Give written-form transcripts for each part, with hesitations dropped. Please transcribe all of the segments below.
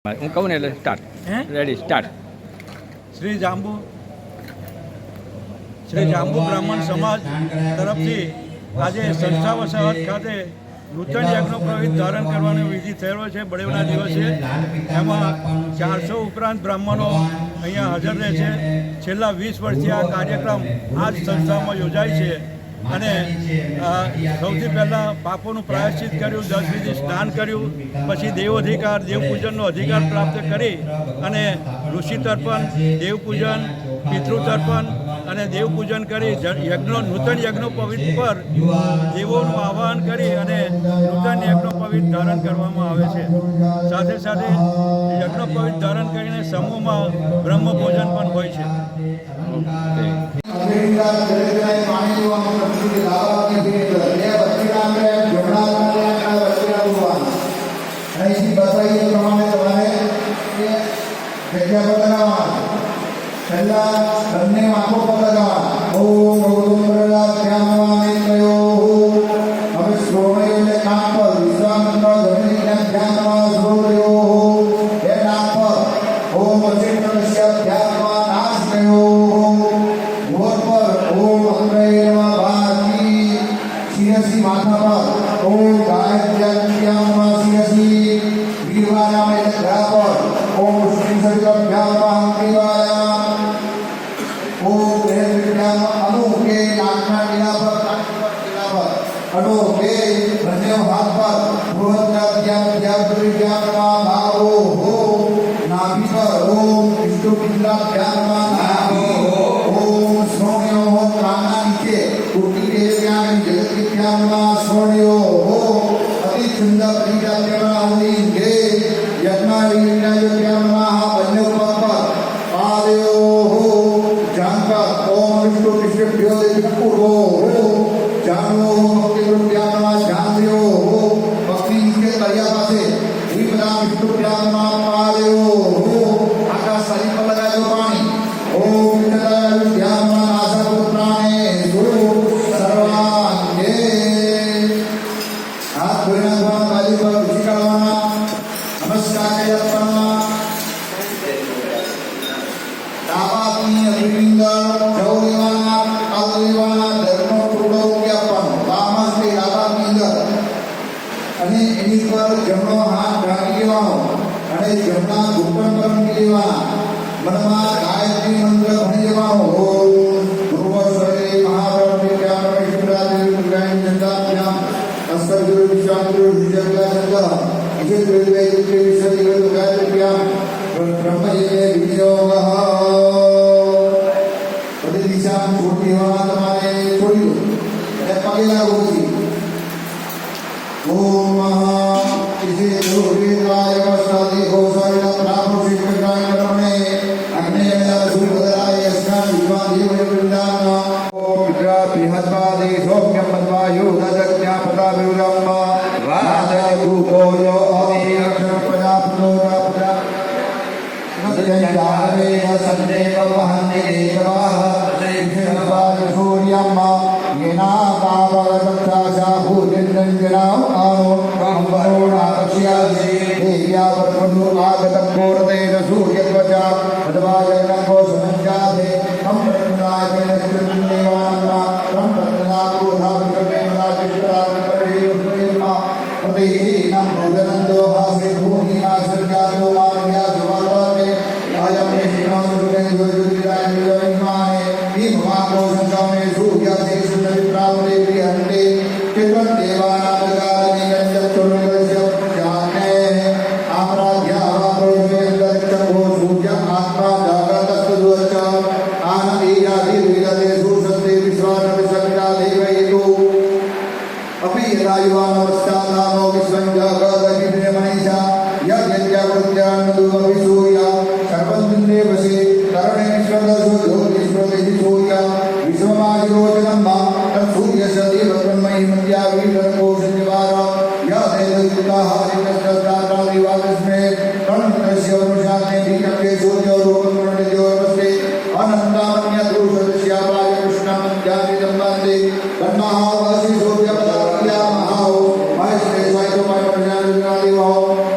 હું કહું ને એટલે start. Ready start. Shri Jambu બ્રાહ્મણ સમાજ તરફથી આજે સંસ્થા વસાહત ખાતે નૂતન યજ્ઞ પ્રવિધ ધારણ કરવાનો વિધિ થયેલો છે બળેવના દિવસે. એમાં 400 ઉપરાંત બ્રાહ્મણો અહીંયા હાજર રહે છે. છેલ્લા 20 વર્ષથી આ કાર્યક્રમ આ જ સંસ્થામાં યોજાય છે અને સૌથી પહેલાં પાપોનું પ્રાયશ્ચિત કર્યું, 10 વિધિ સ્નાન કર્યું, પછી દેવોધિકાર દેવપૂજનનો અધિકાર પ્રાપ્ત કરી અને ઋષિ તર્પણ, દેવપૂજન, પિતૃ તર્પણ અને દેવપૂજન કરી નૂતન યજ્ઞો પવિત્ર પર દેવોનું આહ્વાન કરી અને નૂતન યજ્ઞો પવિત્ર ધારણ કરવામાં આવે છે. સાથે સાથે યજ્ઞ પવિત્ર ધારણ કરીને સમૂહમાં બ્રહ્મ ભોજન પણ હોય છે.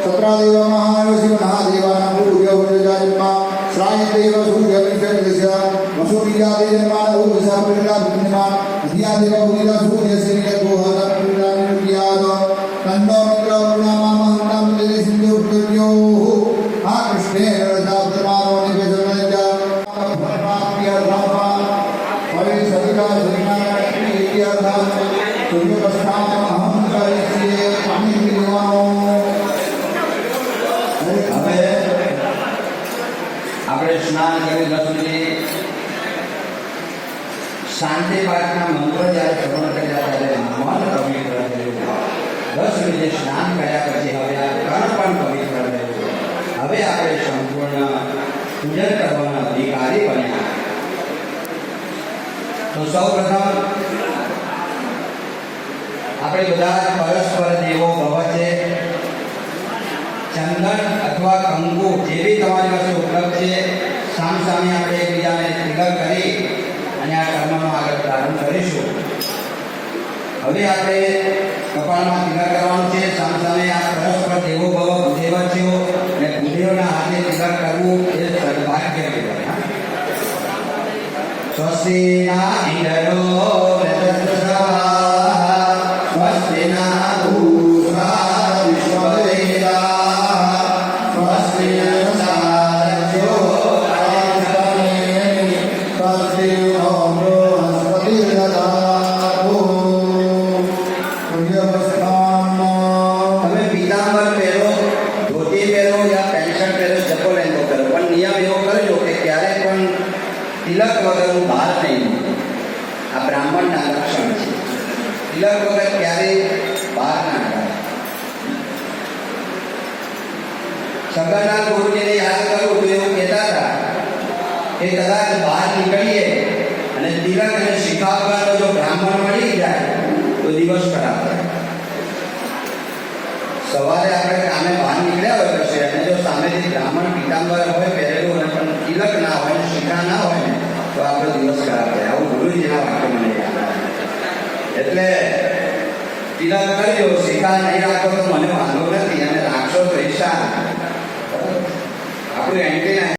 સત્રાદેવ મહાદેવ હવે આપણે સ્નાન કરી 10 મિનિટ શાંતિ પાઠના મંત્ર જ્યારે શ્રવણ કર્યા ત્યારે મન પવિત્ર થયું. 10 મિનિટ સ્નાન કર્યા પછી હવે આ કર્ણ પણ પવિત્ર થયું. હવે આપણે સંપૂર્ણ પૂજન કરવાના અધિકારી બન્યા. તો સૌપ્રથમ આપણે બધા પરસ્પર દેવો ભવ છે. ચંદન અથવા કંકુ જે બી તમારી પાસે ઉપલબ્ધ છે સામસામે આપણે એકબીજાને તિલક કરી અને આ કર્મનો આગળ પ્રારંભ કરીશું. હવે આપણે કપાળમાં તિલક કરવાનું છે. સામસામે આ પરસ્પર દેવો ભવ ભૂદેવચ્યો અને ભૂદેવના હાથે તિલક કરવું એ સદભાગ્ય કહેવાય. સ્વસ્તિના ઇન્દ્રો વ્રતસ્વાહા સ્વસ્તિના ભૂષા વિશ્વવેદા તિલક વગરનું બહાર નહીં. આ બ્રાહ્મણના લક્ષણ છે. તિલક વગર ક્યારેય બહાર ના કાઢે. શંકરના ગુરુજીને યાદ કરું તો એવું કહેતા હતા કે કદાચ બહાર નીકળીએ અને તિલક અને શિખા વગરનો જો બ્રાહ્મણ મળી જાય તો દિવસ ખરાબ થાય. સવારે આપણે કામે બહાર નીકળ્યા હોય કશે અને જો સામેથી બ્રાહ્મણ પીતાંબર હોય પહેરેલું અને પણ તિલક ના હોય ને શિખા ના હોય ને તો આપણો દિવસ ખરાબ થાય. આવું ગુરુજીના વાક્ય મને યાદ આવે. એટલે તિલક કરજો, શિખા નહીં રાખો તો મને વાંધો નથી અને રાખશો તો ઈચ્છા આપણું એન્ટ્રી